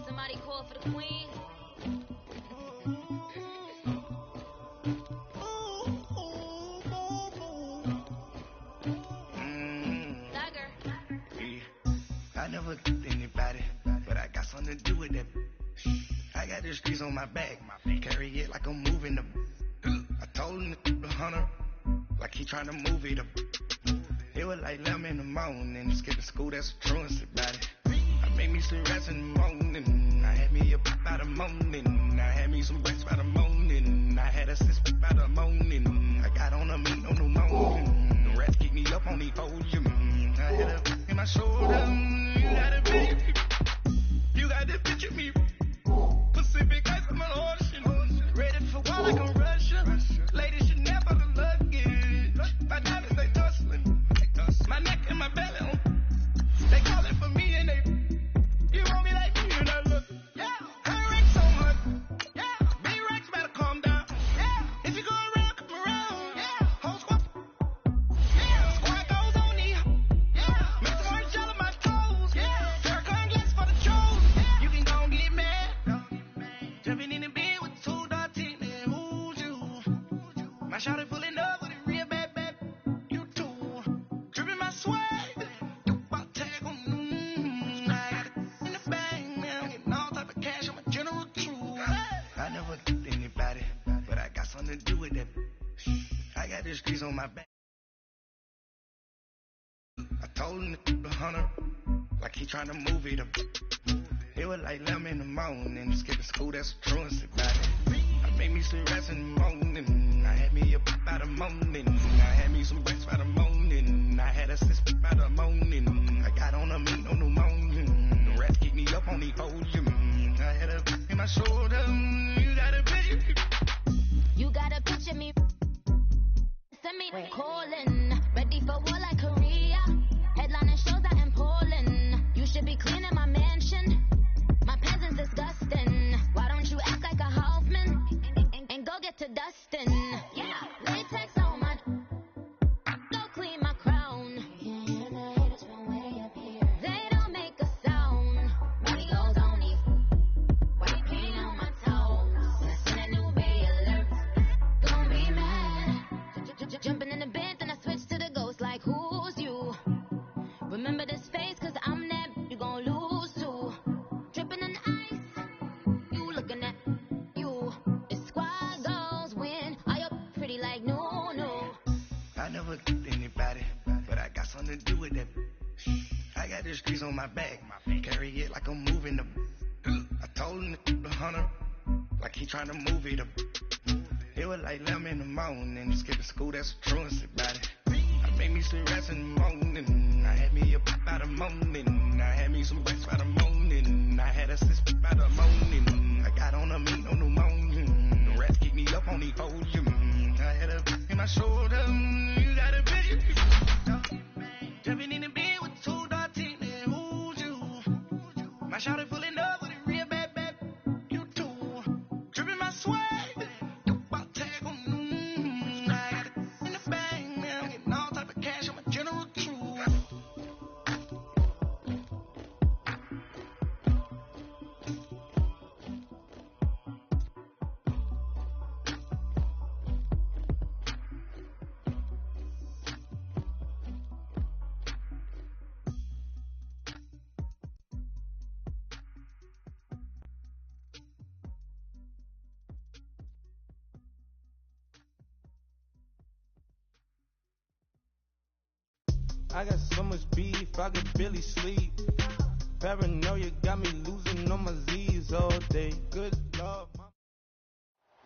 Somebody call for the queen. I never did anybody, but I got something to do with that. I got the streets on my back, carry it like I'm moving the. I told him the hunter, like he trying to move it up. It was like 11 in the morning, skipping school, that's a truancy about it. I made me some rest in the morning, I had me up by the morning, I had me some rest by the morning, I had a sis by the morning, I got on a meat on the morning, the rats keep me up on the podium, I had a in my shoulder, you got to picture me, Pacific ice on my ocean, ready for war like I'm Russia, ladies should never the luggage, my diamonds they tussling. My neck and my belly, they calling for me and they, you want me like me and I look, yeah, her racks so much, yeah, big racks better calm down, yeah, if you go around, come around, yeah, whole squad, yeah, squad goes on me, yeah, make some orange gel on my toes, yeah, Farrakhan glass for the trolls, yeah, you can go and get mad, jumping in the bed with 2 dark teeth, man, who's you, my shawty pulling up with a real bad, you too. Dripping my swag, you about tag on, I got it in the bag, man, I'm getting all type of cash, I'm a general too. I never did anybody, but I got something to do with that. I got the streets on my back. I told him the hunter, like he trying to move it up. It was like 11 in the morning, skipping school, that's a truancy about it. I made me some rest in the morning, I had me up by the morning, I had me some rest by the morning, I had a sis by the morning, I got on a meat on the morning, the rats keep me up on the podium, I had a in my shoulder, you got a picture me. You got a picture me. Send me calling, ready for war like Korea. Headlining shows out in Poland. You should be cleaning my mansion. My peasant's disgusting. Why don't you act like a Hoffman and go get to dustin'? Yeah, latex on my. Go clean my crown. They don't make a sound. Money goes on me. White paint on my toes. Send a new bay alert. Don't be mad. Jumping in the bed, then I switch to the ghost like who's you? Remember this face, cause I'm that you gon' lose too. Dripping in ice, you looking at you. The squad goes win. Are you pretty like no? I never did anybody, but I got something to do with that. I got the streets on my back, carry it like I'm moving the. I told him the hunter, like he trying to move it up. It was like 11 in the morning, skipping school, that's a truancy about it. I made me some rest in the morning, I had me up by the morning, I had me some rest by the morning, I had a sis by the morning, I got on a meat on the morning, the rats keep me up on the podium, I had a in my shoulder, you got a picture, jumping in the bed with 2 dark teeth, man, who's you, my shawty pulling up with a real bad, you too, dripping my swag, you about tag on, I got it in the bag, man, I'm getting all type of cash, I'm a general too. I got so much beef, I could barely sleep. Paranoia got me losing on my Z's all day. Good Lord.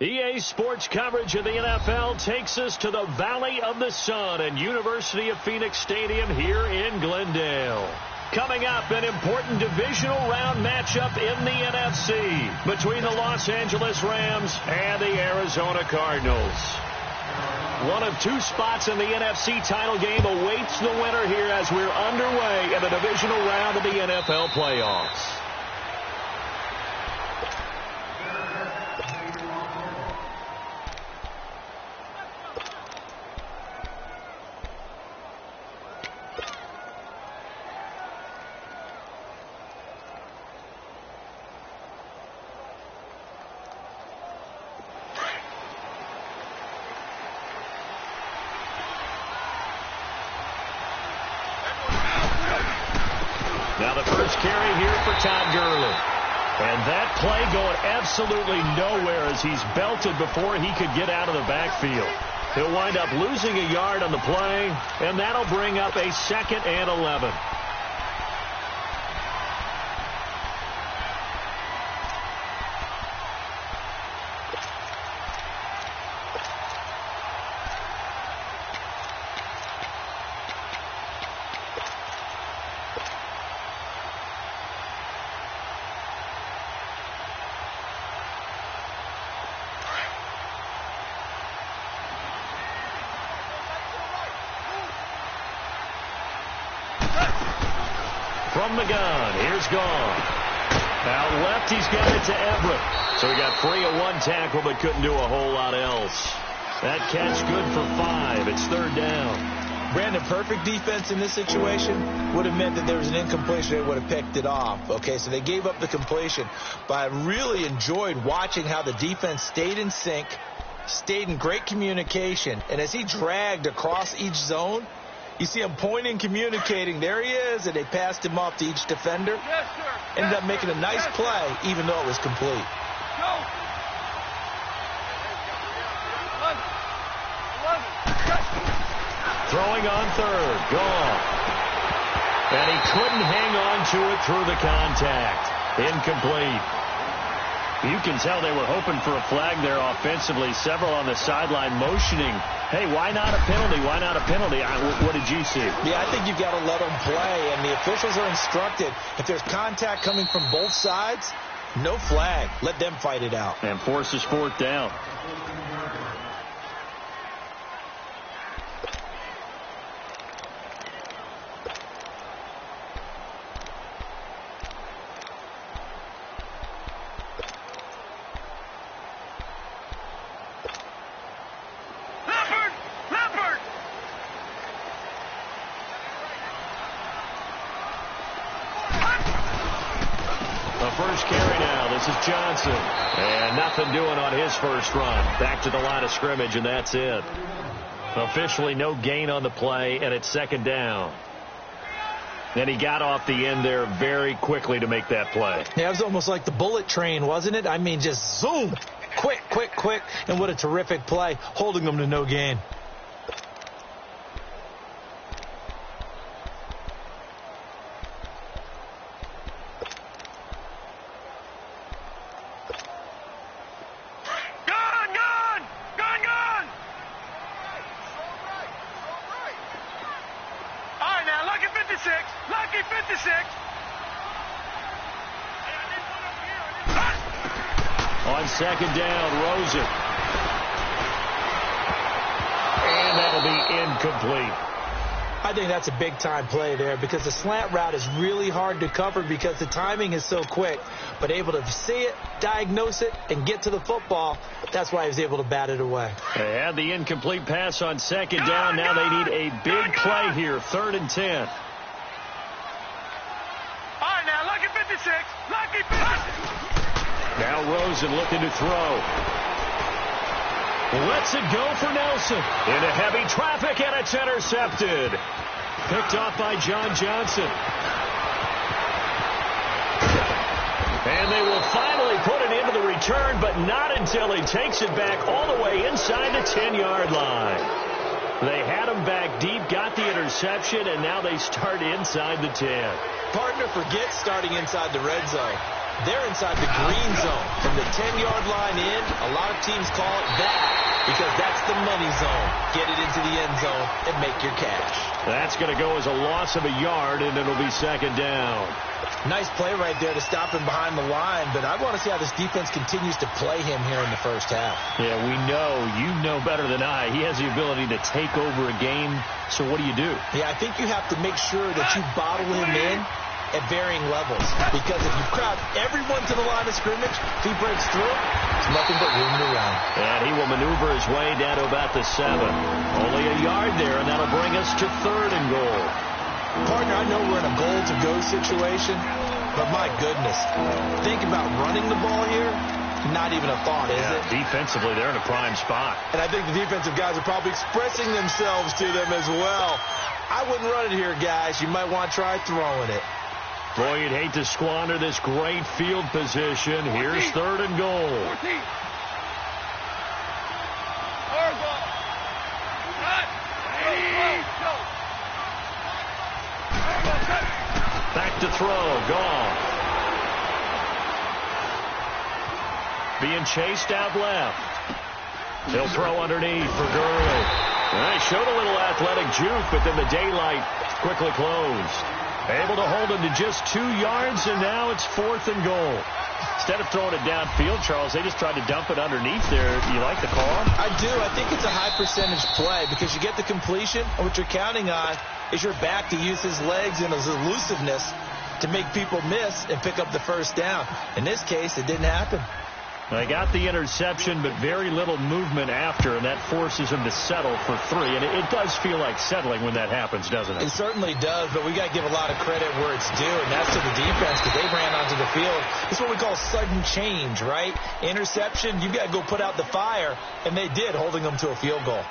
EA Sports coverage of the NFL takes us to the Valley of the Sun and University of Phoenix Stadium here in Glendale. Coming up, an important divisional round matchup in the NFC between the Los Angeles Rams and the Arizona Cardinals. One of 2 spots in the NFC title game awaits the winner here as we're underway in the divisional round of the NFL playoffs. Now the first carry here for Todd Gurley. And that play going absolutely nowhere as he's belted before he could get out of the backfield. He'll wind up losing a yard on the play, and that'll bring up a 2nd and 11. From the gun, here's Gone. Out left, he's got it to Everett. So he got free of one tackle, but couldn't do a whole lot else. That catch good for 5. It's 3rd down. Brandon, perfect defense in this situation would have meant that there was an incompletion. They would have picked it off. Okay, so they gave up the completion. But I really enjoyed watching how the defense stayed in sync, stayed in great communication. And as he dragged across each zone, you see him pointing, communicating. There he is, and they passed him off to each defender. Yes, sir. Ended up making a nice play, even though it was complete. Go. 11. Throwing on 3rd, Gone. And he couldn't hang on to it through the contact. Incomplete. You can tell they were hoping for a flag there offensively. Several on the sideline motioning, hey, why not a penalty? Why not a penalty? What did you see? Yeah, I think you've got to let them play, and the officials are instructed, if there's contact coming from both sides, no flag. Let them fight it out. And forces 4th down. First carry now. This is Johnson. And nothing doing on his first run. Back to the line of scrimmage, and that's it. Officially no gain on the play, and it's 2nd down. And he got off the end there very quickly to make that play. Yeah, it was almost like the bullet train, wasn't it? I mean, just zoom. Quick, quick, quick. And what a terrific play, holding them to no gain. Lucky 56. On 2nd down, Rosen. And that'll be incomplete. I think that's a big-time play there because the slant route is really hard to cover because the timing is so quick. But able to see it, diagnose it, and get to the football, that's why he was able to bat it away. They had the incomplete pass on 2nd down. Now they need a big play here, 3rd and 10. Lucky 56. Lucky 56. Now Rosen looking to throw. Lets it go for Nelson. Into heavy traffic, and it's intercepted. Picked off by John Johnson. And they will finally put it into the return, but not until he takes it back all the way inside the 10-yard line. They had him back deep, got the interception, and now they start inside the 10. Partner, forget starting inside the red zone. They're inside the green zone. From the 10-yard line in, a lot of teams call it that because that's the money zone. Get it into the end zone and make your cash. That's going to go as a loss of a yard, and it'll be 2nd down. Nice play right there to stop him behind the line, but I want to see how this defense continues to play him here in the first half. Yeah, we know. You know better than I. He has the ability to take over a game, so what do you do? Yeah, I think you have to make sure that you bottle him in at varying levels, because if you crowd everyone to the line of scrimmage, if he breaks through, there's nothing but room to run. And he will maneuver his way down to about the 7. Only a yard there, and that'll bring us to 3rd and goal. Partner, I know we're in a goal-to-go situation, but my goodness, think about running the ball here. Not even a thought, is it? Defensively, they're in a prime spot. And I think the defensive guys are probably expressing themselves to them as well. I wouldn't run it here, guys. You might want to try throwing it. Boy, you'd hate to squander this great field position. Here's 3rd and goal. 14. Back to throw. Gone. Being chased out left. He'll throw underneath for Gurley. They showed a little athletic juke, but then the daylight quickly closed. Able to hold him to just 2 yards, and now it's 4th and goal. Instead of throwing it downfield, Charles, they just tried to dump it underneath there. You like the call? I do. I think it's a high percentage play because you get the completion, and what you're counting on is your back to use his legs and his elusiveness to make people miss and pick up the first down. In this case, it didn't happen. They got the interception, but very little movement after, and that forces him to settle for 3. And it does feel like settling when that happens, doesn't it? It certainly does, but we got to give a lot of credit where it's due, and that's to the defense because they ran onto the field. It's what we call sudden change, right? Interception, you got to go put out the fire, and they did, holding them to a field goal.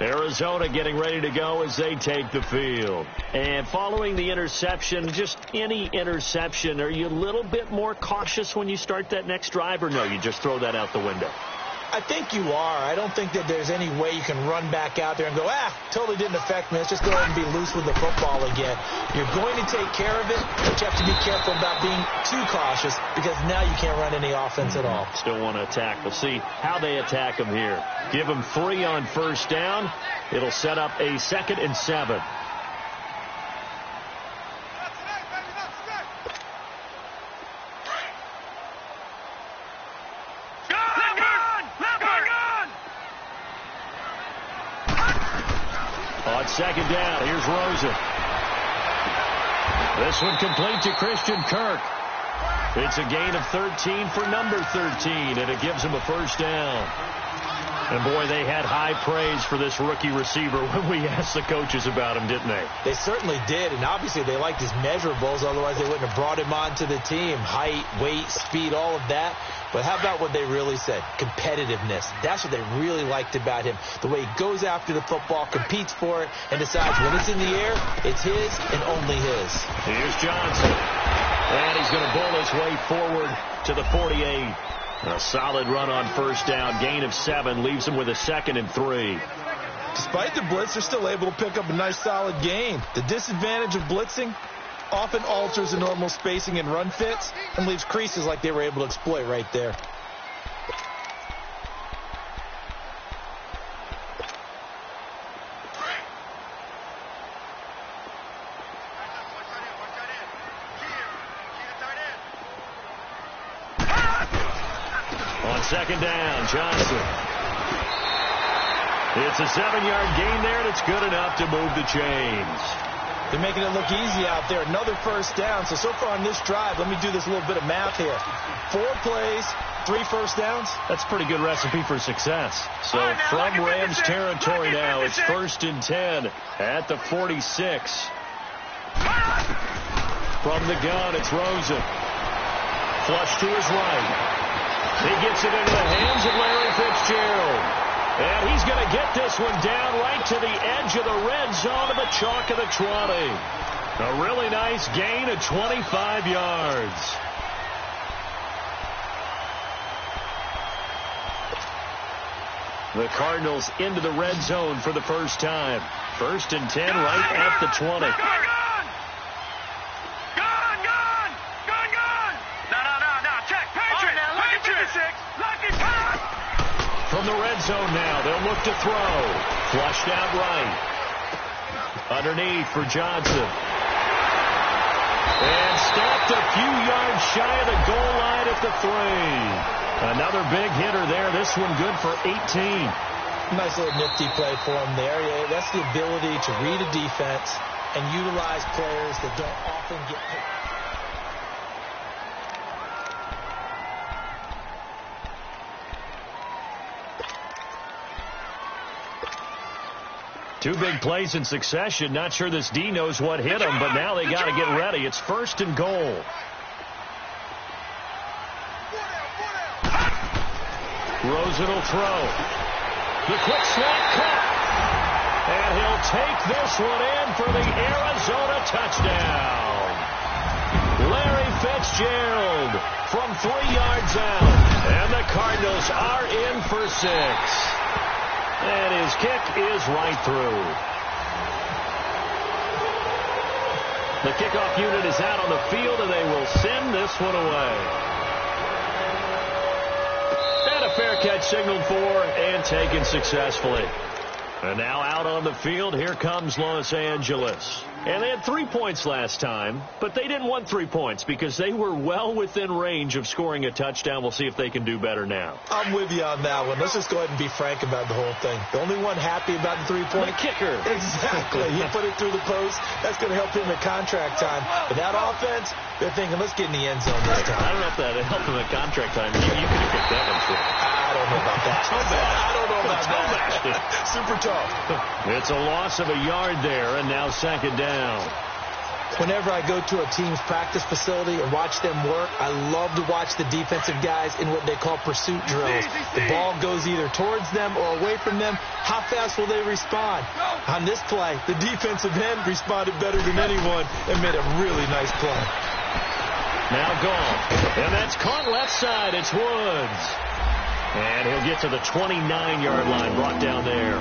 Arizona getting ready to go as they take the field. And following the interception, just any interception, are you a little bit more cautious when you start that next drive, or no, you just throw that out the window? I think you are. I don't think that there's any way you can run back out there and go, totally didn't affect me. Let's just go ahead and be loose with the football again. You're going to take care of it, but you have to be careful about being too cautious because now you can't run any offense at all. Still want to attack. We'll see how they attack him here. Give him 3 on first down. It'll set up a 2nd and 7. On 2nd down, here's Rosen. This one complete to Christian Kirk. It's a gain of 13 for number 13, and it gives him a first down. And, boy, they had high praise for this rookie receiver when we asked the coaches about him, didn't they? They certainly did, and obviously they liked his measurables. Otherwise, they wouldn't have brought him onto the team. Height, weight, speed, all of that. But how about what they really said? Competitiveness. That's what they really liked about him. The way he goes after the football, competes for it, and decides when it's in the air, it's his and only his. Here's Johnson. And he's going to bull his way forward to the 48. A solid run on first down. Gain of 7 leaves him with a 2nd and 3. Despite the blitz, they're still able to pick up a nice solid gain. The disadvantage of blitzing often alters the normal spacing and run fits and leaves creases like they were able to exploit right there. On 2nd down, Johnson. It's a 7-yard gain there, and it's good enough to move the chains. They're making it look easy out there. Another first down. So far on this drive, let me do this little bit of math here. 4 plays, 3 first downs. That's a pretty good recipe for success. So from Rams territory now, it's 1st and 10 at the 46. From the gun, it's Rosen. Flush to his right. He gets it into the hands of Larry Fitzgerald. And he's going to get this one down right to the edge of the red zone of the chalk of the 20. A really nice gain of 25 yards. The Cardinals into the red zone for the first time. 1st and 10 right at the 20. From the red zone now, they'll look to throw. Flushed out right. Underneath for Johnson. And stopped a few yards shy of the goal line at the 3. Another big hitter there. This one good for 18. Nice little nifty play for him there. Yeah, that's the ability to read a defense and utilize players that don't often get picked. Two big plays in succession. Not sure this D knows what hit him, but now they got to get ready. It's 1st and goal. Rosen will throw. The quick slot cut. And he'll take this one in for the Arizona touchdown. Fitzgerald from 3 yards out. And the Cardinals are in for 6. And his kick is right through. The kickoff unit is out on the field, and they will send this one away. And a fair catch signaled for and taken successfully. And now out on the field, here comes Los Angeles. And they had 3 points last time, but they didn't want 3 points because they were well within range of scoring a touchdown. We'll see if they can do better now. I'm with you on that one. Let's just go ahead and be frank about the whole thing. The only one happy about the 3-point. The kicker. Exactly. He put it through the post. That's going to help him at contract time. But that offense, they're thinking, let's get in the end zone this time. I don't know if that helped him at contract time. You could have kicked that one through. I don't know about that. I don't know about that. Super tough. It's a loss of a yard there, and now 2nd down. Whenever I go to a team's practice facility and watch them work, I love to watch the defensive guys in what they call pursuit drills. The ball goes either towards them or away from them. How fast will they respond? On this play, the defensive end responded better than anyone and made a really nice play. Now gone. And that's caught left side. It's Woods. And he'll get to the 29-yard line, brought down there.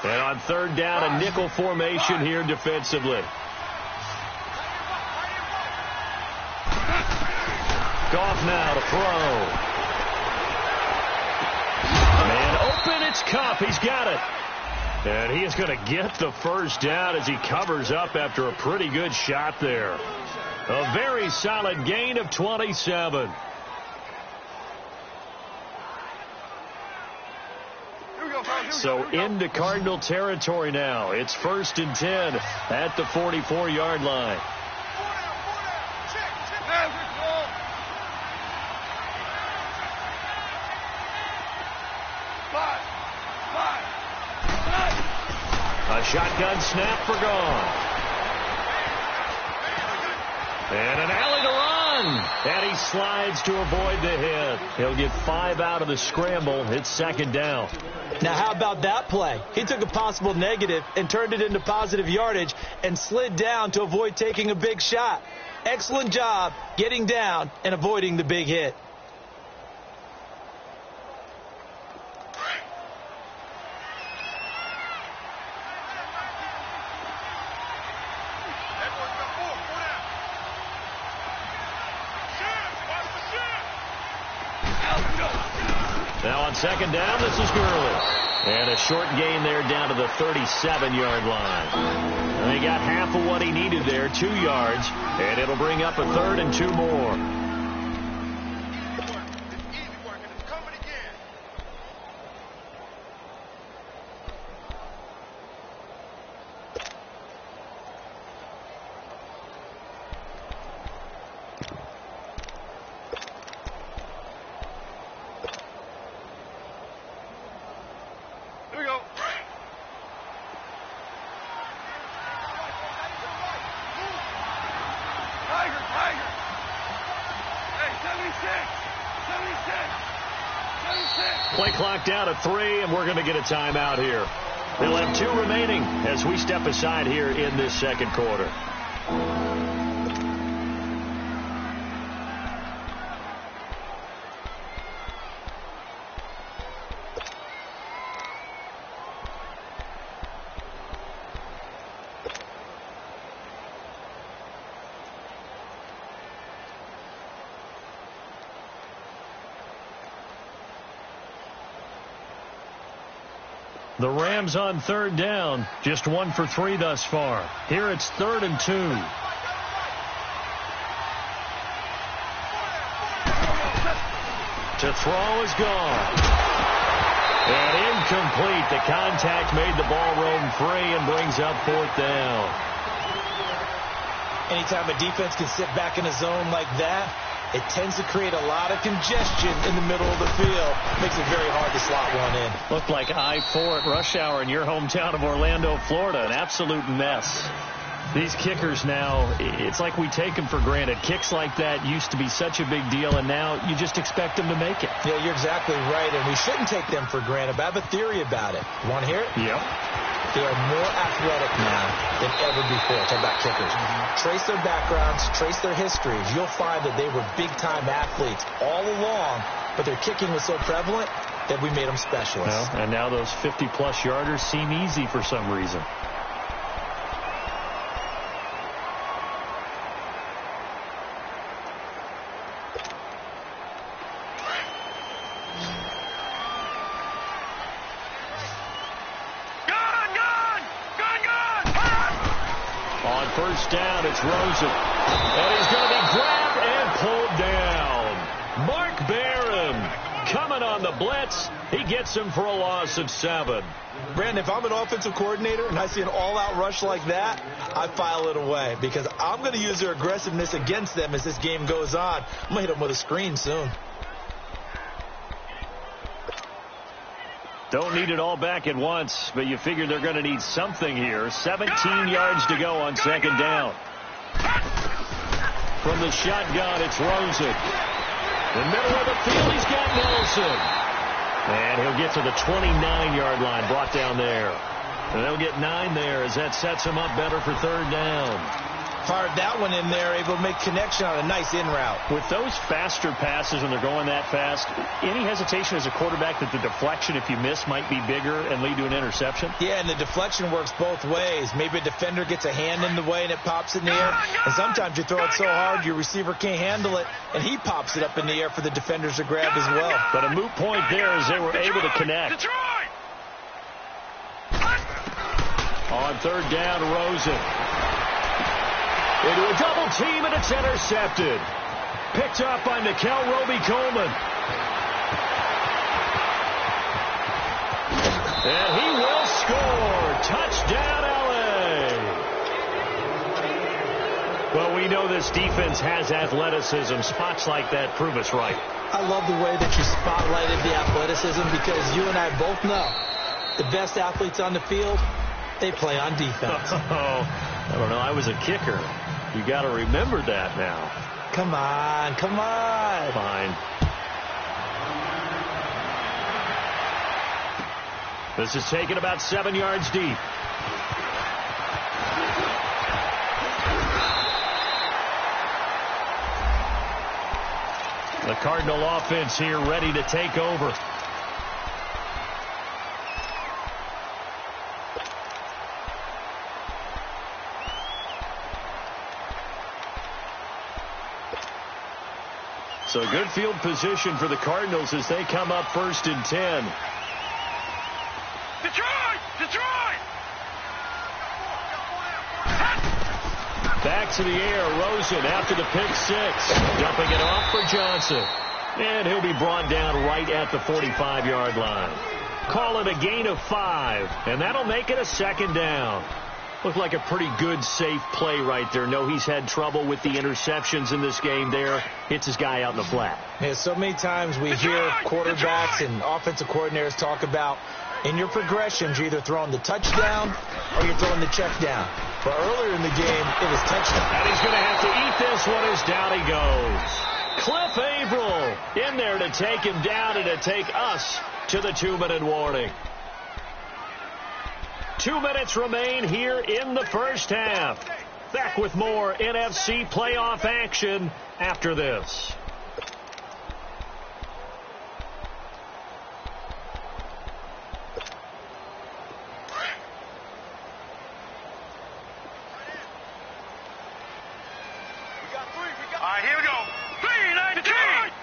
And on 3rd down, a nickel formation here defensively. Goff now to throw. Man open, it's Kupp. He's got it. And he is going to get the 1st down as he covers up after a pretty good shot there. A very solid gain of 27. So into Cardinal territory now. It's 1st and 10 at the 44-yard line. A shotgun snap for gone. And an alley to run. And he slides to avoid the hit. He'll get 5 out of the scramble. It's 2nd down. Now, how about that play? He took a possible negative and turned it into positive yardage and slid down to avoid taking a big shot. Excellent job getting down and avoiding the big hit. Now on 2nd down, this is Gurley. And a short gain there down to the 37-yard line. And he got half of what he needed there, 2 yards. And it'll bring up a 3rd and 2 more. Play clock down at 3, and we're going to get a timeout here. They'll have 2 remaining as we step aside here in this 2nd quarter. The Rams on 3rd down, just 1 for 3 thus far. Here it's 3rd and 2. To throw is gone. And incomplete. The contact made the ball roam free and brings up 4th down. Anytime a defense can sit back in a zone like that, it tends to create a lot of congestion in the middle of the field. Makes it very hard to slot one in. Looked like I-4 at rush hour in your hometown of Orlando, Florida. An absolute mess. These kickers now, it's like we take them for granted. Kicks like that used to be such a big deal, and now you just expect them to make it. Yeah, you're exactly right, and we shouldn't take them for granted, but I have a theory about it. You want to hear it? Yep. They are more athletic now than ever before. Talk about kickers. Trace their backgrounds, trace their histories. You'll find that they were big-time athletes all along, but their kicking was so prevalent that we made them specialists. Well, and now those 50-plus yarders seem easy for some reason. First down, it's Rosen. And he's going to be grabbed and pulled down. Mark Barron coming on the blitz. He gets him for a loss of 7. Brandon, if I'm an offensive coordinator and I see an all-out rush like that, I file it away because I'm going to use their aggressiveness against them as this game goes on. I'm going to hit them with a screen soon. Don't need it all back at once, but you figure they're going to need something here. 17 yards to go on second down. From the shotgun, it's Rosen. In the middle of the field, he's got Nelson. And he'll get to the 29-yard line, brought down there. And they'll get 9 there as that sets him up better for third down. Fired that one in there, able to make connection on a nice in route. With those faster passes and they're going that fast, any hesitation as a quarterback that the deflection, if you miss, might be bigger and lead to an interception? Yeah, and the deflection works both ways. Maybe a defender gets a hand in the way and it pops in the air. And sometimes you throw it so hard your receiver can't handle it, and he pops it up in the air for the defenders to grab as well. But a moot point there as they were able to connect. On third down, Rosen. Into a double team, and it's intercepted. Picked up by Nickel Roby-Coleman. And he will score. Touchdown, L.A. Well, we know this defense has athleticism. Spots like that prove us right. I love the way that you spotlighted the athleticism because you and I both know the best athletes on the field, they play on defense. I don't know. I was a kicker. You got to remember that now. Come on, come on. Fine. This is taken about 7 yards deep. The Cardinal offense here ready to take over. So good field position for the Cardinals as they come up 1st and 10. Detroit! Detroit! Back to the air, Rosen after the pick 6. Dumping it off for Johnson. And he'll be brought down right at the 45-yard line. Call it a gain of 5, and that'll make it a 2nd down. Looked like a pretty good, safe play right there. No, he's had trouble with the interceptions in this game there. Hits his guy out in the flat. Yeah, so many times we hear quarterbacks and offensive coordinators talk about in your progressions, you're either throwing the touchdown or you're throwing the check down. But earlier in the game, it was touchdown. And he's going to have to eat this one as down he goes. Cliff Averill in there to take him down and to take us to the 2-minute warning. 2 minutes remain here in the first half. Back with more NFC playoff action after this. All right, here we go. 319!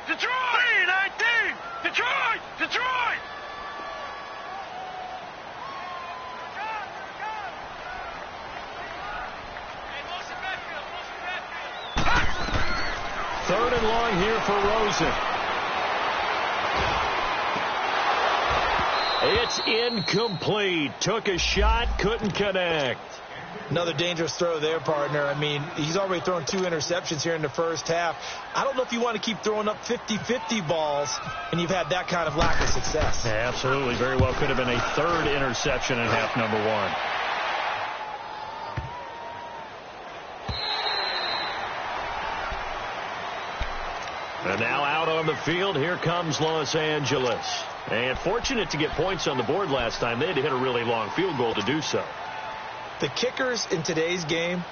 Detroit! 319! Detroit! Detroit! Third and long here for Rosen. It's incomplete. Took a shot, couldn't connect. Another dangerous throw there, partner. I mean, he's already thrown 2 interceptions here in the first half. I don't know if you want to keep throwing up 50-50 balls, and you've had that kind of lack of success. Yeah, absolutely. Very well could have been a 3rd interception in half number 1. on the field. Here comes Los Angeles. And fortunate to get points on the board last time. They had to hit a really long field goal to do so. The kickers in today's game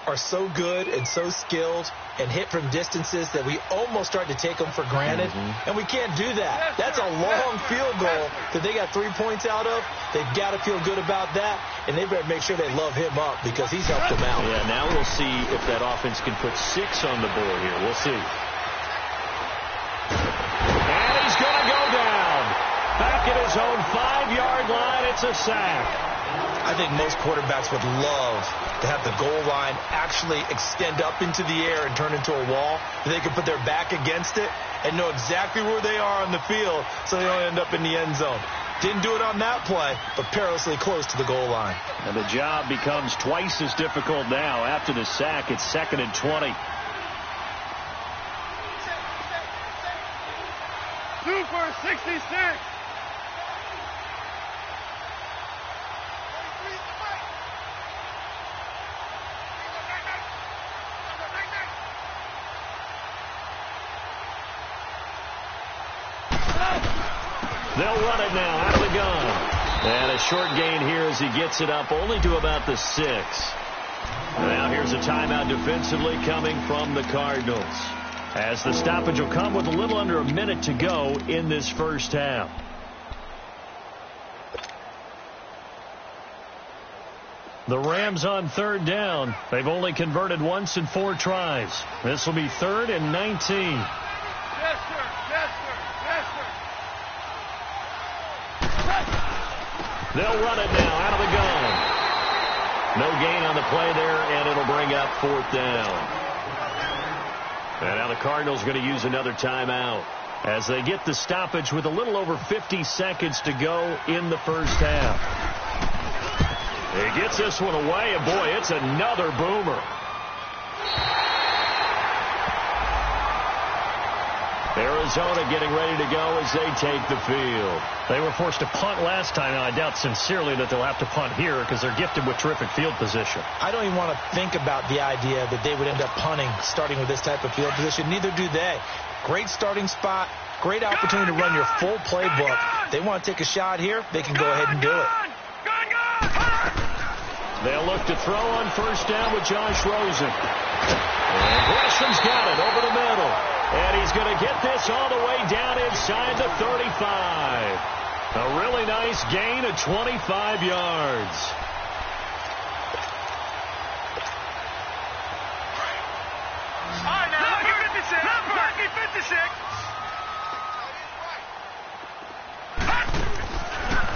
are so good and so skilled and hit from distances that we almost start to take them for granted. And we can't do that. That's a long field goal that they got 3 points out of. They've got to feel good about that, and they better make sure they love him up because he's helped them out. Yeah, now we'll see if that offense can put 6 on the board here. We'll see. And he's going to go down. Back at his own 5-yard line, it's a sack. I think most quarterbacks would love to have the goal line actually extend up into the air and turn into a wall. They can put their back against it and know exactly where they are on the field so they don't end up in the end zone. Didn't do it on that play, but perilously close to the goal line. And the job becomes twice as difficult now. After the sack, it's 2nd and 20. 2 for 66. They'll run it now out of the gun. And a short gain here as he gets it up only to about the 6. Now here's a timeout defensively coming from the Cardinals. As the stoppage will come with a little under a minute to go in this first half. The Rams on 3rd down. They've only converted once in 4 tries. This will be 3rd and 19. Yes, sir. Yes, sir. Yes, sir. They'll run it now out of the gun. No gain on the play there, and it'll bring up 4th down. And now the Cardinals going to use another timeout as they get the stoppage with a little over 50 seconds to go in the first half. He gets this one away, and boy, it's another boomer. Arizona getting ready to go as they take the field. They were forced to punt last time, and I doubt sincerely that they'll have to punt here because they're gifted with terrific field position. I don't even want to think about the idea that they would end up punting starting with this type of field position. Neither do they. Great starting spot, great opportunity to run your full playbook. They want to take a shot here, they can go ahead and do it. They'll look to throw on 1st down with Josh Rosen. And Gresham's got it over the middle. And he's going to get this all the way down inside the 35. A really nice gain of 25 yards. All right, now, lucky 56. Lucky 56.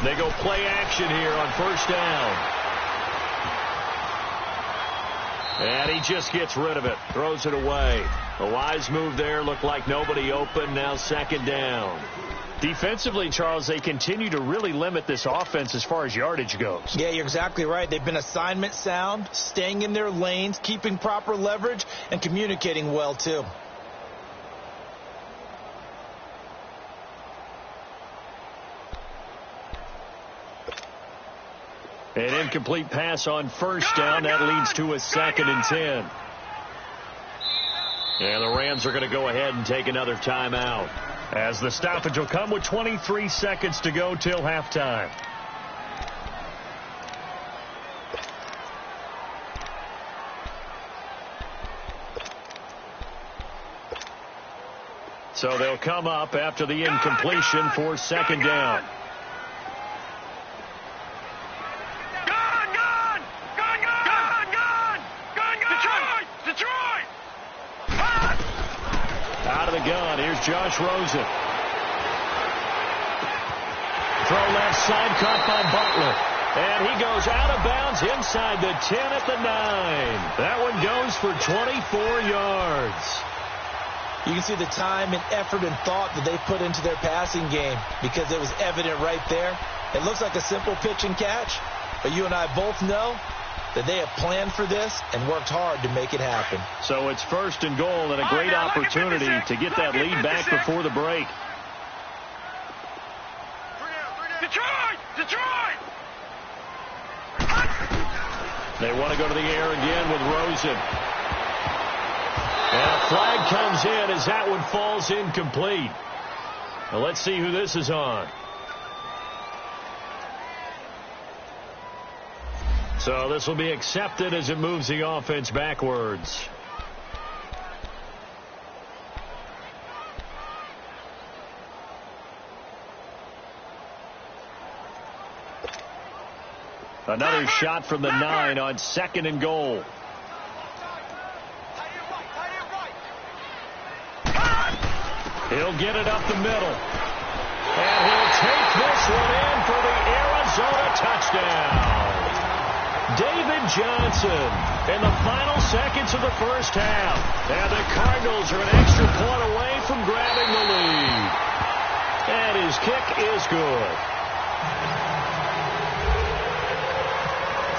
They go play action here on 1st down. And he just gets rid of it, throws it away. A wise move there, looked like nobody open, now 2nd down. Defensively, Charles, they continue to really limit this offense as far as yardage goes. Yeah, you're exactly right. They've been assignment sound, staying in their lanes, keeping proper leverage, and communicating well, too. An incomplete pass on 1st down. That leads to a 2nd and 10. And the Rams are going to go ahead and take another timeout. As the stoppage will come with 23 seconds to go till halftime. So they'll come up after the incompletion for 2nd down. Out of the gun, here's Josh Rosen. Throw left side, caught by Butler. And he goes out of bounds inside the 10 at the 9. That one goes for 24 yards. You can see the time and effort and thought that they put into their passing game because it was evident right there. It looks like a simple pitch and catch, but you and I both know that they have planned for this and worked hard to make it happen. So it's 1st and goal and a great opportunity to get that lead back before the break. Detroit! They want to go to the air again with Rosen. And a flag comes in as that one falls incomplete. Now let's see who this is on. So this will be accepted as it moves the offense backwards. Another shot from the 9 on 2nd and goal. He'll get it up the middle. And he'll take this one in for the Arizona touchdown. David Johnson in the final seconds of the first half. And the Cardinals are an extra point away from grabbing the lead. And his kick is good.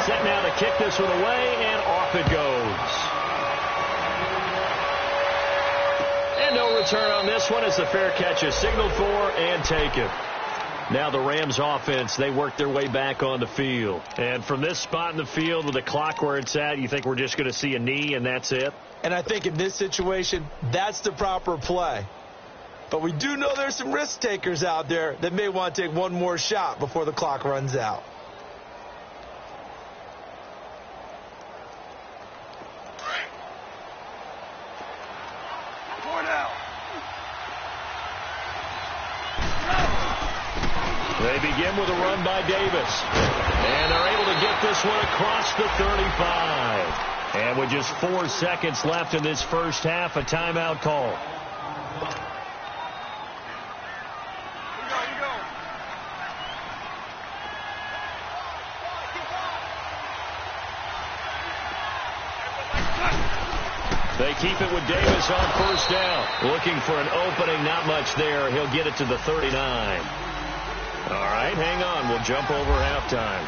Set now to kick this one away, and off it goes. And no return on this one as the fair catch is signaled for and taken. Now the Rams offense, they work their way back on the field. And from this spot in the field with the clock where it's at, you think we're just going to see a knee and that's it? And I think in this situation, that's the proper play. But we do know there's some risk takers out there that may want to take one more shot before the clock runs out. They begin with a run by Davis. And they're able to get this one across the 35. And with just 4 seconds left in this first half, a timeout call. They keep it with Davis on first down. Looking for an opening, not much there. He'll get it to the 39. All right, hang on. We'll jump over halftime.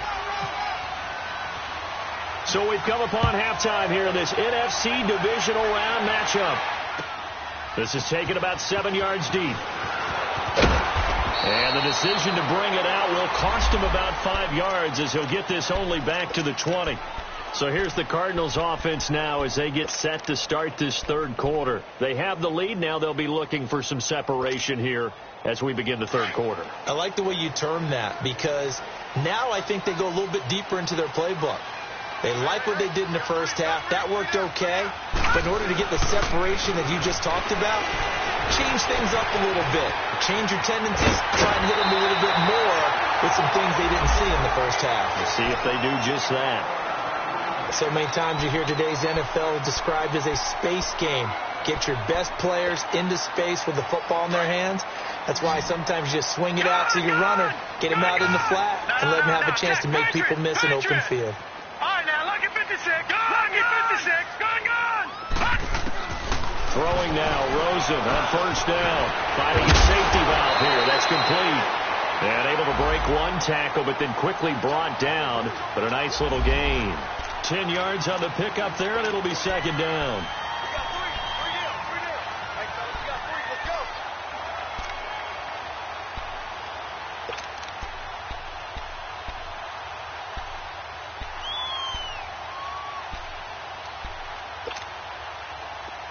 So we've come upon halftime here in this NFC divisional round matchup. This is taken about 7 yards deep. And the decision to bring it out will cost him about 5 yards as he'll get this only back to the 20. So here's the Cardinals offense now as they get set to start this third quarter. They have the lead. Now they'll be looking for some separation here as we begin the third quarter. I like the way you term that because now I think they go a little bit deeper into their playbook. They like what they did in the first half. That worked okay. But in order to get the separation that you just talked about, change things up a little bit. Change your tendencies. Try and hit them a little bit more with some things they didn't see in the first half. We'll see if they do just that. So many times you hear today's NFL described as a space game. Get your best players into space with the football in their hands. That's why sometimes you just swing it out to your runner, get him out in the flat, and let him have a chance to make people miss an open field. All right, now, look at 56. Look at 56. Gone. Throwing now, Rosen on first down. Finding a safety valve here. That's complete. And able to break one tackle, but then quickly brought down. But a nice little gain. 10 yards on the pickup there, and it'll be second down.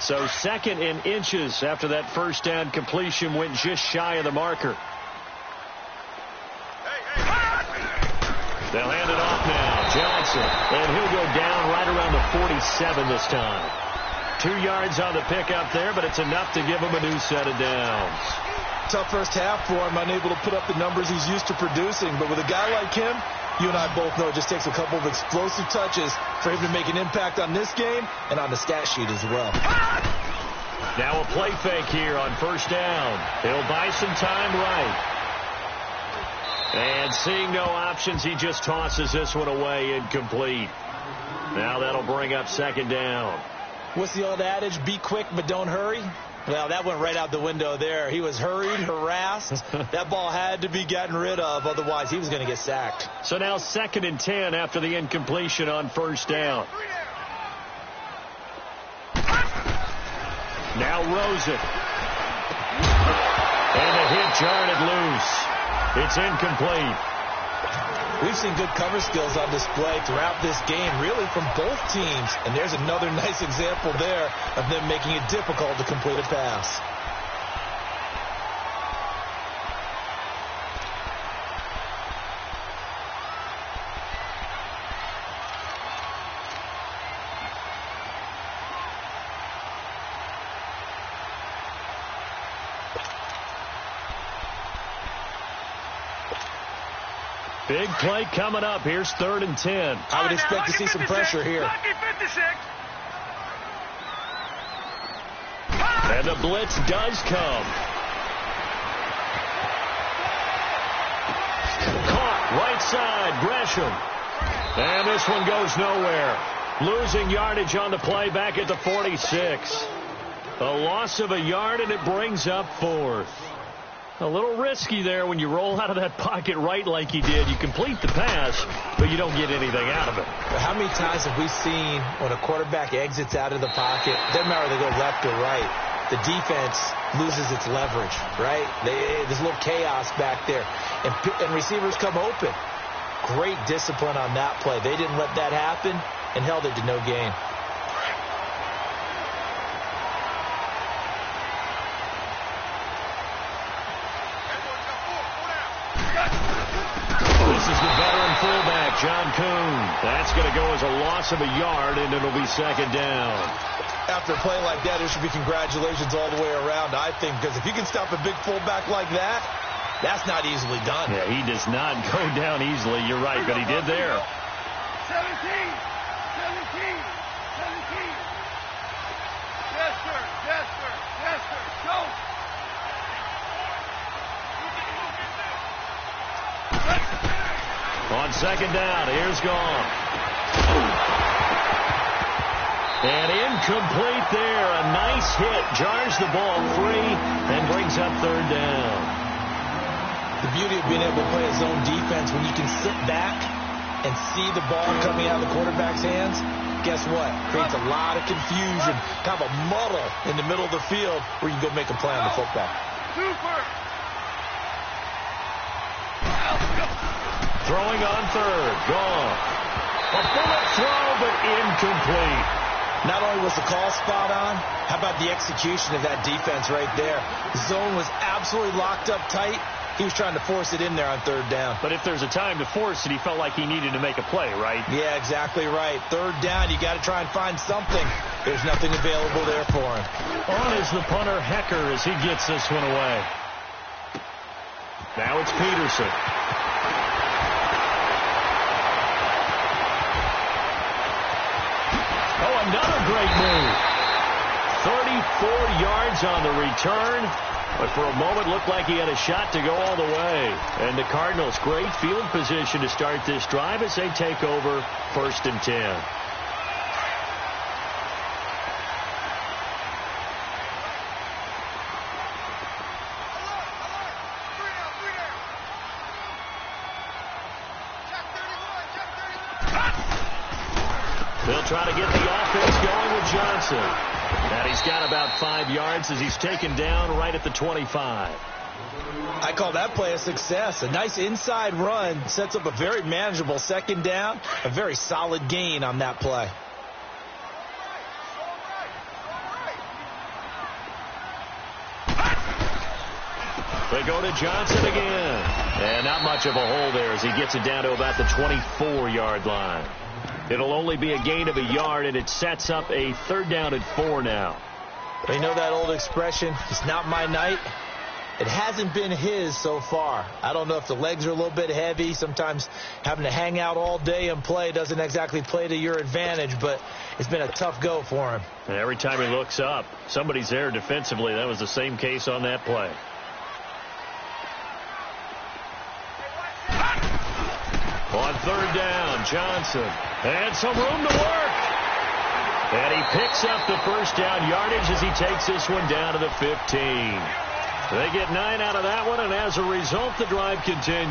So second in inches after that first down completion went just shy of the marker. They'll hand it off now. Johnson. And he'll go down right around the 47 this time. 2 yards on the pickup there, but it's enough to give him a new set of downs. Tough first half for him, unable to put up the numbers he's used to producing. But with a guy like him, you and I both know it just takes a couple of explosive touches for him to make an impact on this game and on the stat sheet as well. Now a play fake here on first down. He'll buy some time right. And seeing no options, he just tosses this one away incomplete. Now that'll bring up second down. What's the old adage? Be quick, but don't hurry. Well, that went right out the window there. He was hurried, harassed. That ball had to be gotten rid of. Otherwise, he was going to get sacked. So now 2nd and 10 after the incompletion on first down. Now Rosen. And the hit jarred it loose. It's incomplete. We've seen good cover skills on display throughout this game, really from both teams. And there's another nice example there of them making it difficult to complete a pass. Big play coming up. Here's 3rd and 10. I would expect to see some pressure here. And the blitz does come. Caught right side, Gresham. And this one goes nowhere. Losing yardage on the play back at the 46. A loss of a yard, and it brings up 4th. A little risky there when you roll out of that pocket right like he did. You complete the pass, but you don't get anything out of it. How many times have we seen when a quarterback exits out of the pocket, doesn't matter whether they go left or right, the defense loses its leverage, right? There's a little chaos back there, and receivers come open. Great discipline on that play. They didn't let that happen and held it to no gain. This is the veteran fullback, John Kuhn. That's going to go as a loss of a yard, and it'll be 2nd down. After a play like that, there should be congratulations all the way around, I think, because if you can stop a big fullback like that, that's not easily done. Yeah, he does not go down easily. You're right, but he did there. 17. Yes, sir. Yes, sir. Yes, sir. Go. On 2nd down, here's gone. And incomplete there. A nice hit. Jars the ball free and brings up 3rd down. The beauty of being able to play a zone defense, when you can sit back and see the ball coming out of the quarterback's hands, guess what? Creates a lot of confusion, kind of a muddle in the middle of the field where you can go make a play on the football. Super. Throwing on 3rd. Gone. A bullet throw, but incomplete. Not only was the call spot on, how about the execution of that defense right there? The zone was absolutely locked up tight. He was trying to force it in there on 3rd down. But if there's a time to force it, he felt like he needed to make a play, right? Yeah, exactly right. 3rd down, you got to try and find something. There's nothing available there for him. On is the punter, Hecker, as he gets this one away. Now it's Peterson. Oh, another great move. 34 yards on the return, but for a moment looked like he had a shot to go all the way. And the Cardinals, great field position to start this drive as they take over 1st and 10. They'll try to get the offense going with Johnson. And he's got about 5 yards as he's taken down right at the 25. I call that play a success. A nice inside run sets up a very manageable 2nd down. A very solid gain on that play. They go to Johnson again. And not much of a hole there as he gets it down to about the 24-yard line. It'll only be a gain of a yard, and it sets up a 3rd down and 4 now. You know that old expression, it's not my night? It hasn't been his so far. I don't know if the legs are a little bit heavy. Sometimes having to hang out all day and play doesn't exactly play to your advantage, but it's been a tough go for him. And every time he looks up, somebody's there defensively. That was the same case on that play. On 3rd down, Johnson. And some room to work. And he picks up the 1st down yardage as he takes this one down to the 15. They get 9 out of that one, and as a result, the drive continues.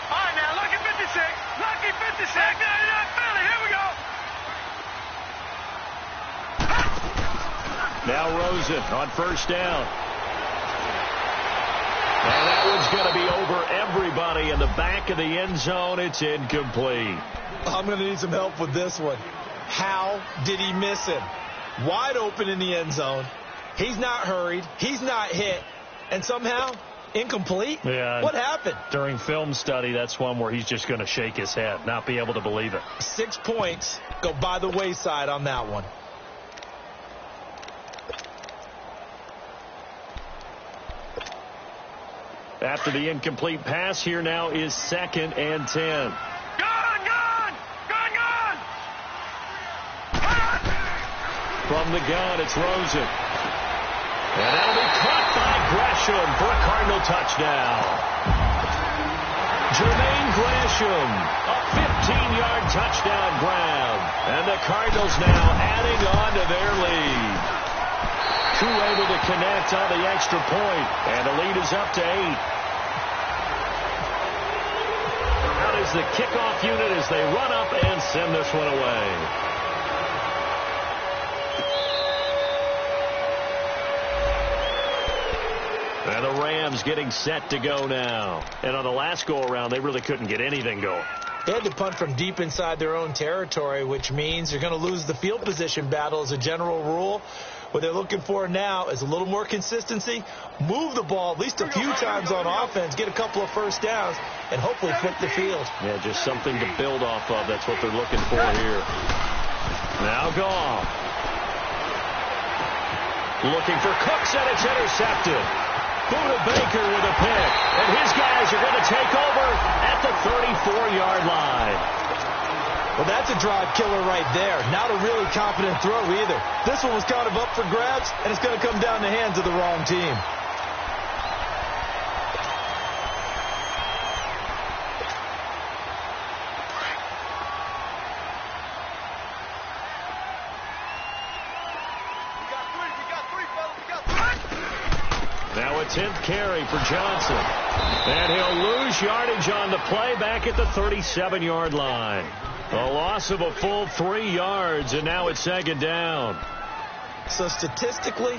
All right, now, lucky 56. Lucky 56. Philly, here we go. Now Rosen on first down. And that one's going to be over everybody in the back of the end zone. It's incomplete. I'm going to need some help with this one. How did he miss him? Wide open in the end zone. He's not hurried. He's not hit. And somehow, incomplete? Yeah. What happened? During film study, that's one where he's just going to shake his head, not be able to believe it. 6 points go by the wayside on that one. After the incomplete pass, here now is 2nd and 10. From the gun, it's Rosen. And that'll be caught by Gresham for a Cardinal touchdown. Jermaine Gresham, a 15-yard touchdown grab. And the Cardinals now adding on to their lead. Koo able to connect on the extra point, and the lead is up to 8. Out is the kickoff unit as they run up and send this one away. And the Rams getting set to go now. And on the last go-around, they really couldn't get anything going. They had to punt from deep inside their own territory, which means you're going to lose the field position battle as a general rule. What they're looking for now is a little more consistency, move the ball at least a few times on offense, get a couple of first downs, and hopefully flip the field. Yeah, just something to build off of. That's what they're looking for here. Now Goff. Looking for Cooks, and it's intercepted. Buda Baker with a pick, and his guys are going to take over at the 34-yard line. Well, that's a drive killer right there. Not a really confident throw either. This one was kind of up for grabs, and it's going to come down the hands of the wrong team. Now a 10th carry for Johnson. And he'll lose yardage on the play back at the 37-yard line. A loss of a full 3 yards, and now it's 2nd down. So statistically,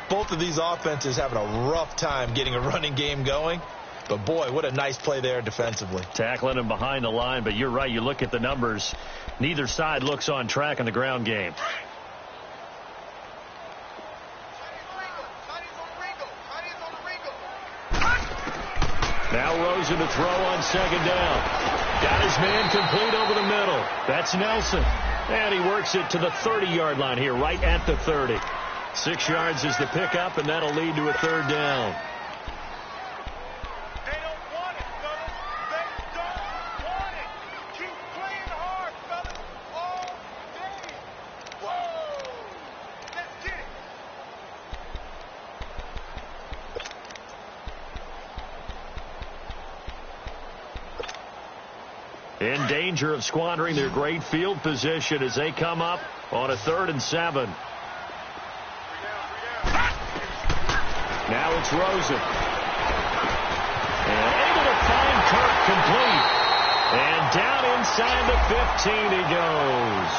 both of these offenses having a rough time getting a running game going. But, boy, what a nice play there defensively. Tackling him behind the line, but you're right. You look at the numbers. Neither side looks on track in the ground game. Now Rosen to throw on 2nd down. Got his man complete over the middle. That's Nelson. And he works it to the 30-yard line here, right at the 30. 6 yards is the pickup, and that'll lead to a 3rd down. They don't want it, fellas. They don't want it. Keep playing hard, fellas. All day. Whoa! Let's get it. In danger of squandering their great field position as they come up on a 3rd and 7. Now it's Rosen. And able to find Kirk complete. And down inside the 15 he goes.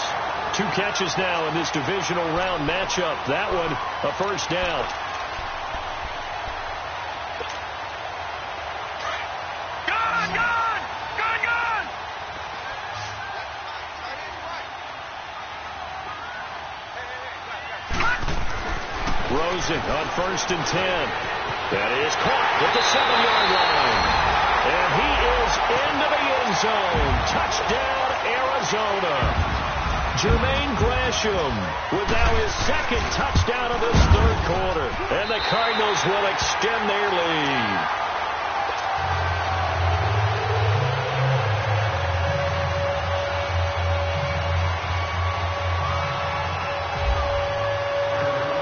2 catches now in this divisional round matchup. That one a first down. Rosen on 1st and 10. That is caught at the 7-yard line. And he is into the end zone. Touchdown, Arizona. Jermaine Gresham with now his 2nd touchdown of this 3rd quarter. And the Cardinals will extend their lead.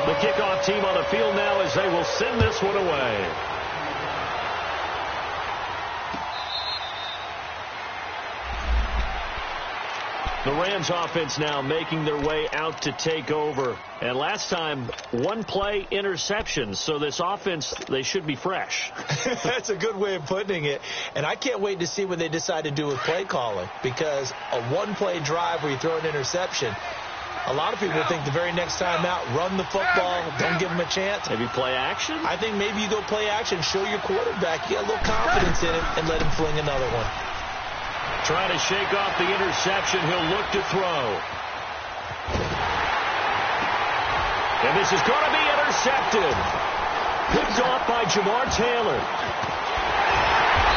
The kickoff team on the field now as they will send this one away. The Rams offense now making their way out to take over. And last time, 1-play interception. So this offense, they should be fresh. That's a good way of putting it. And I can't wait to see what they decide to do with play calling. Because a 1-play drive where you throw an interception, A lot of people think the very next time out, run the football, don't give him a chance. Maybe play action? I think maybe you go play action, show your quarterback you got a little confidence in him, and let him fling another one. Trying to shake off the interception. He'll look to throw. And this is going to be intercepted. Picked off by Jamar Taylor.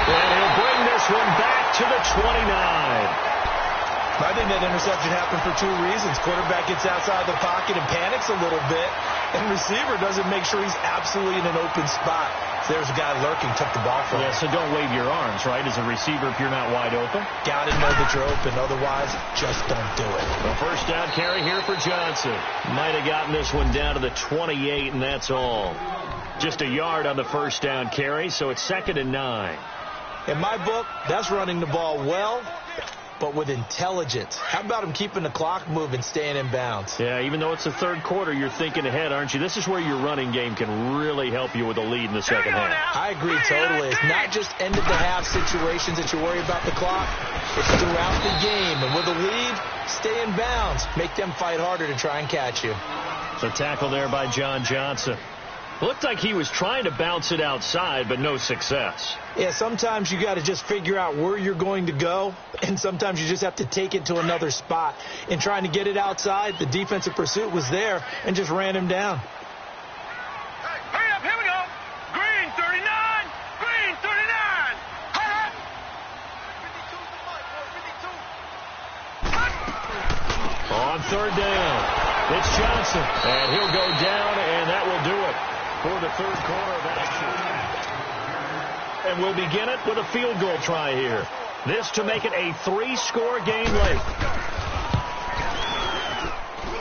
And he'll bring this one back to the 29. I think that interception happened for two reasons. Quarterback gets outside the pocket and panics a little bit, and receiver doesn't make sure he's absolutely in an open spot. So there's a guy lurking, took the ball from him. Yeah, so don't wave your arms, right, as a receiver if you're not wide open. Got to know that you're open. Otherwise, just don't do it. The first down carry here for Johnson. Might have gotten this one down to the 28, and that's all. Just a yard on the first down carry, so it's 2nd and 9. In my book, that's running the ball well, but with intelligence. How about him keeping the clock moving, staying in bounds? Yeah, even though it's the third quarter, you're thinking ahead, aren't you? This is where your running game can really help you with a lead in the second half. I agree totally. It's not just end-of-the-half situations that you worry about the clock. It's throughout the game. And with a lead, stay in bounds. Make them fight harder to try and catch you. The tackle there by John Johnson. Looked like he was trying to bounce it outside, but no success. Yeah, sometimes you got to just figure out where you're going to go, and sometimes you just have to take it to another spot. In trying to get it outside, the defensive pursuit was there and just ran him down. Hey, hurry up, here we go. Green 39, green 39. Hurry up. On third down, it's Johnson, and he'll go down, and that will do it for the third quarter of action. And we'll begin it with a field goal try here. This to make it a 3-score game late.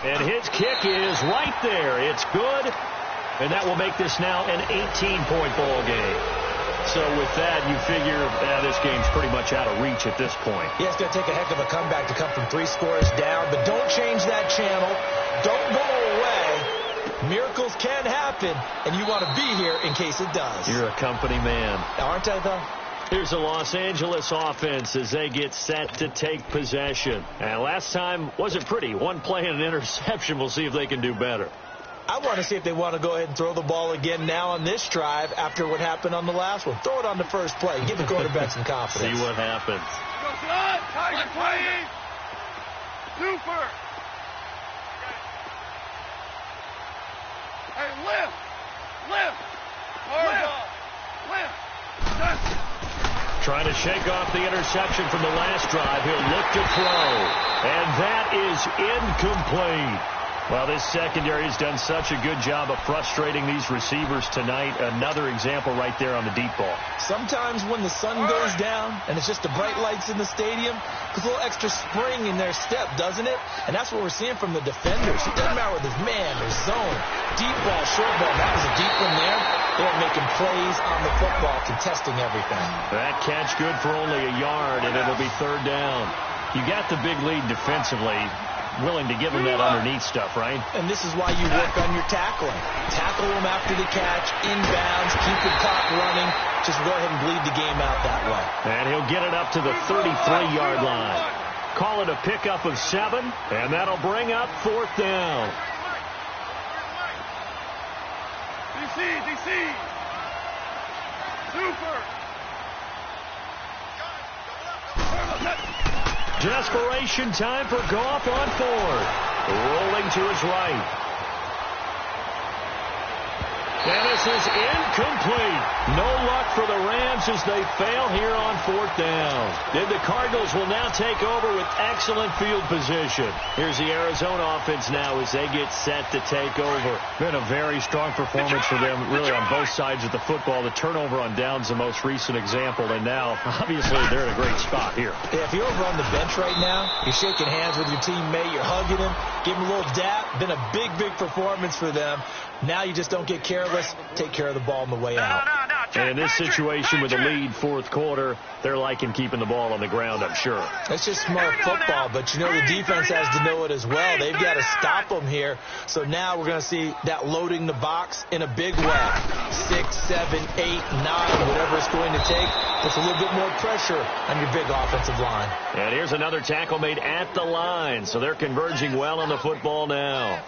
And his kick is right there. It's good, and that will make this now an 18-point ball game. So with that, you figure this game's pretty much out of reach at this point. Yeah, it's going to take a heck of a comeback to come from 3 scores down, but don't change that channel. Don't go away. Miracles can happen, and you want to be here in case it does. You're a company man. Aren't I, though? Here's the Los Angeles offense as they get set to take possession. And last time wasn't pretty. One play and an interception. We'll see if they can do better. I want to see if they want to go ahead and throw the ball again now on this drive after what happened on the last one. Throw it on the first play. Give the quarterback some confidence. See what happens. Go, son. Tiger playing. Super. Hey, lift. Lift. Trying to shake off the interception from the last drive. He'll look to throw. And that is incomplete. Well, this secondary has done such a good job of frustrating these receivers tonight. Another example right there on the deep ball. Sometimes when the sun goes down and it's just the bright lights in the stadium, there's a little extra spring in their step, doesn't it? And that's what we're seeing from the defenders. It doesn't matter with his man, their zone, deep ball, short ball. That was a deep one there. They're making plays on the football, contesting everything. That catch good for only a yard, and it'll be third down. You got the big lead defensively. Willing to give him that underneath stuff, right? And this is why you work on your tackling. Tackle him after the catch, inbounds, keep the clock running. Just go ahead and bleed the game out that way. And he'll get it up to the 33-yard line. Call it a pickup of 7, and that'll bring up fourth down. DC. Super. Desperation time for Goff on fourth. Rolling to his right. And this is incomplete. No luck for the Rams as they fail here on fourth down. And the Cardinals will now take over with excellent field position. Here's the Arizona offense now as they get set to take over. Been a very strong performance for them, really on both sides of the football. The turnover on downs the most recent example, and now, obviously, they're in a great spot here. Yeah, if you're over on the bench right now, you're shaking hands with your teammate, you're hugging him, give him a little dap. Been a big performance for them. Now you just don't get careless. Take care of the ball on the way out. No. And in this situation with the lead fourth quarter, they're liking keeping the ball on the ground, I'm sure. That's just smart football, but you know the defense has to know it as well. They've got to stop them here. So now we're going to see that loading the box in a big way. 6, 7, 8, 9, whatever it's going to take. Puts a little bit more pressure on your big offensive line. And here's another tackle made at the line, so they're converging well on the football now.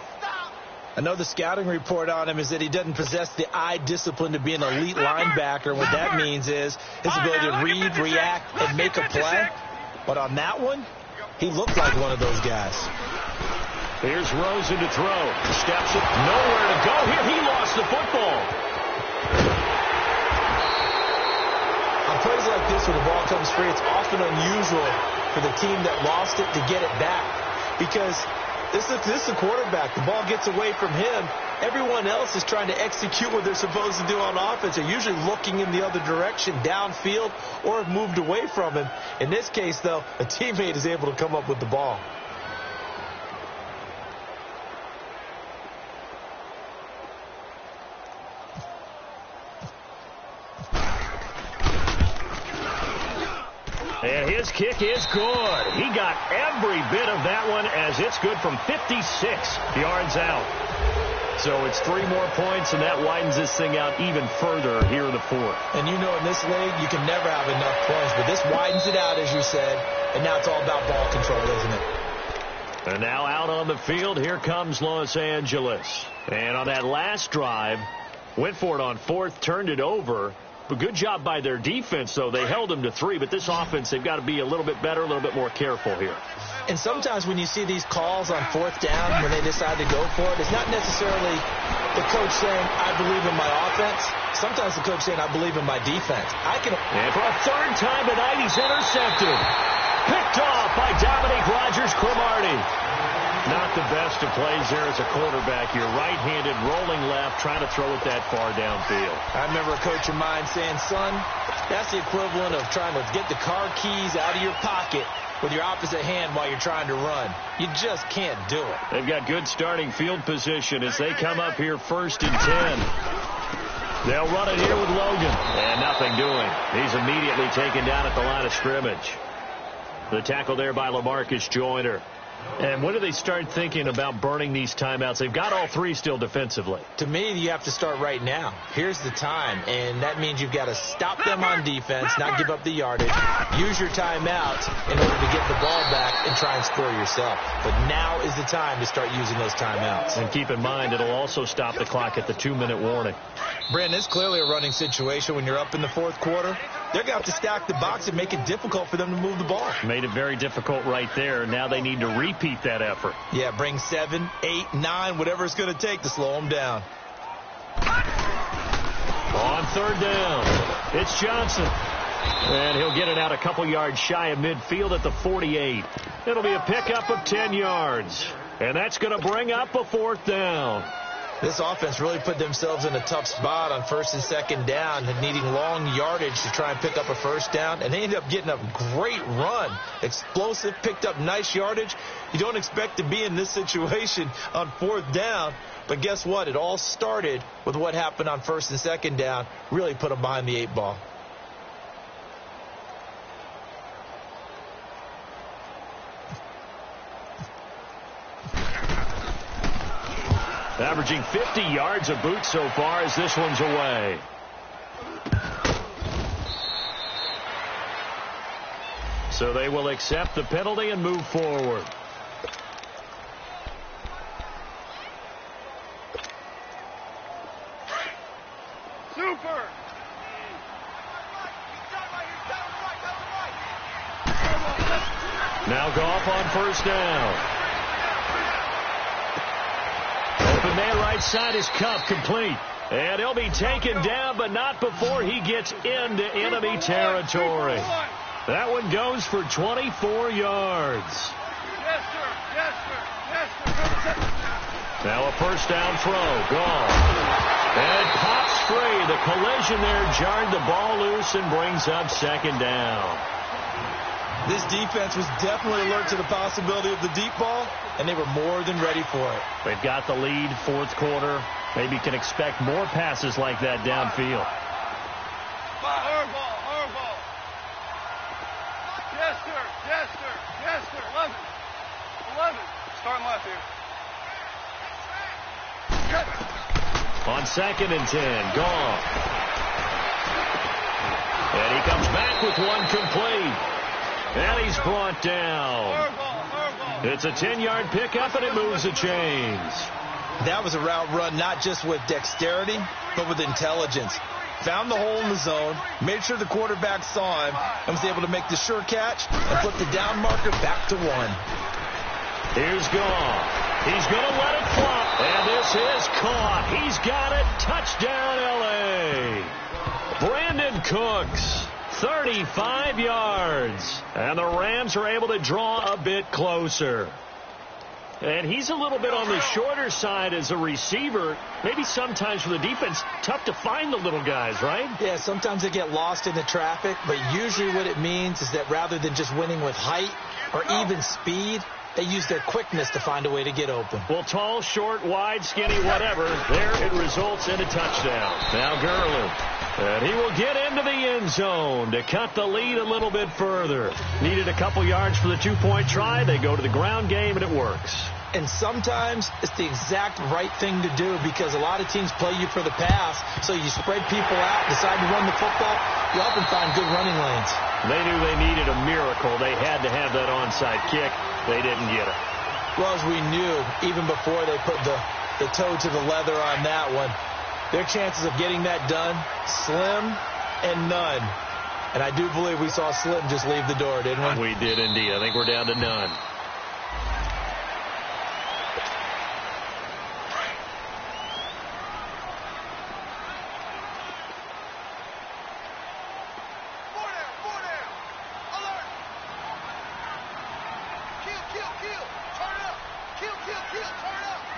I know the scouting report on him is that he doesn't possess the eye discipline to be an elite linebacker. What that means is his ability to read, react, and make a play. But on that one, he looked like one of those guys. Here's Rosen to throw. Steps it. Nowhere to go here. He lost the football. On plays like this where the ball comes free, it's often unusual for the team that lost it to get it back. Because this is the quarterback. The ball gets away from him. Everyone else is trying to execute what they're supposed to do on offense. They're usually looking in the other direction, downfield, or have moved away from him. In this case, though, a teammate is able to come up with the ball. And his kick is good. He got every bit of that one as it's good from 56 yards out. So it's 3 more points, and that widens this thing out even further here in the fourth. And you know in this league, you can never have enough points, but this widens it out, as you said, and now it's all about ball control, isn't it? And now out on the field, here comes Los Angeles. And on that last drive, went for it on fourth, turned it over. But good job by their defense, though. They held them to 3, but this offense, they've got to be a little bit better, a little bit more careful here. And sometimes when you see these calls on fourth down, when they decide to go for it, it's not necessarily the coach saying, I believe in my offense. Sometimes the coach saying, I believe in my defense. And for a third time tonight, he's intercepted. Picked off by Dominique Rodgers-Cromartie. Not the best of plays there as a quarterback. You're right-handed, rolling left, trying to throw it that far downfield. I remember a coach of mine saying, son, that's the equivalent of trying to get the car keys out of your pocket with your opposite hand while you're trying to run. You just can't do it. They've got good starting field position as they come up here 1st and 10. They'll run it here with Logan. And nothing doing. He's immediately taken down at the line of scrimmage. The tackle there by LaMarcus Joyner. And when do they start thinking about burning these timeouts? They've got all 3 still defensively. To me, you have to start right now. Here's the time, and that means you've got to stop them on defense, not give up the yardage, use your timeouts in order to get the ball back and try and score yourself. But now is the time to start using those timeouts. And keep in mind, it'll also stop the clock at the 2-minute warning. Brandon, it's clearly a running situation when you're up in the fourth quarter. They're going to have to stack the box and make it difficult for them to move the ball. Made it very difficult right there. Now they need to repeat that effort. Yeah, bring 7, 8, 9, whatever it's going to take to slow them down. On third down, it's Johnson. And he'll get it out a couple yards shy of midfield at the 48. It'll be a pickup of 10 yards. And that's going to bring up a 4th down. This offense really put themselves in a tough spot on 1st and 2nd down and needing long yardage to try and pick up a 1st down. And they ended up getting a great run. Explosive, picked up nice yardage. You don't expect to be in this situation on 4th down. But guess what? It all started with what happened on 1st and 2nd down. Really put them behind the 8 ball. Averaging 50 yards a boot so far as this one's away. So they will accept the penalty and move forward. Super! Now Goff on 1st down. Open man right side is Cup, complete. And he'll be taken down, but not before he gets into enemy territory. That one goes for 24 yards. Yes, sir. Yes, sir. Yes, sir. Now a 1st down throw. Gone. And it pops free. The collision there jarred the ball loose and brings up 2nd down. This defense was definitely alert to the possibility of the deep ball, and they were more than ready for it. They've got the lead, 4th quarter. Maybe can expect more passes like that downfield. On 2nd and 10, Goff. And he comes back with one complete. And he's brought down. It's a 10-yard pickup, and it moves the chains. That was a route run not just with dexterity, but with intelligence. Found the hole in the zone, made sure the quarterback saw him, and was able to make the sure catch and put the down marker back to 1. Here's Goff. He's going to let it fly. And this is caught. He's got it. Touchdown, L.A. Brandon Cooks, 35 yards. And the Rams are able to draw a bit closer. And he's a little bit on the shorter side as a receiver. Maybe sometimes for the defense, tough to find the little guys, right? Yeah, sometimes they get lost in the traffic, but usually what it means is that rather than just winning with height or even speed, they use their quickness to find a way to get open. Well, tall, short, wide, skinny, whatever, there it results in a touchdown. Now Gurley. And he will get into the end zone to cut the lead a little bit further. Needed a couple yards for the two-point try. They go to the ground game, and it works. And sometimes it's the exact right thing to do because a lot of teams play you for the pass, so you spread people out, decide to run the football. You often find good running lanes. They knew they needed a miracle. They had to have that onside kick. They didn't get it. Well, as we knew, even before they put the toe to the leather on that one, their chances of getting that done, slim and none. And I do believe we saw Slim just leave the door, didn't we? We did indeed. I think we're down to none. Kill. Turn up. Kill. Turn up.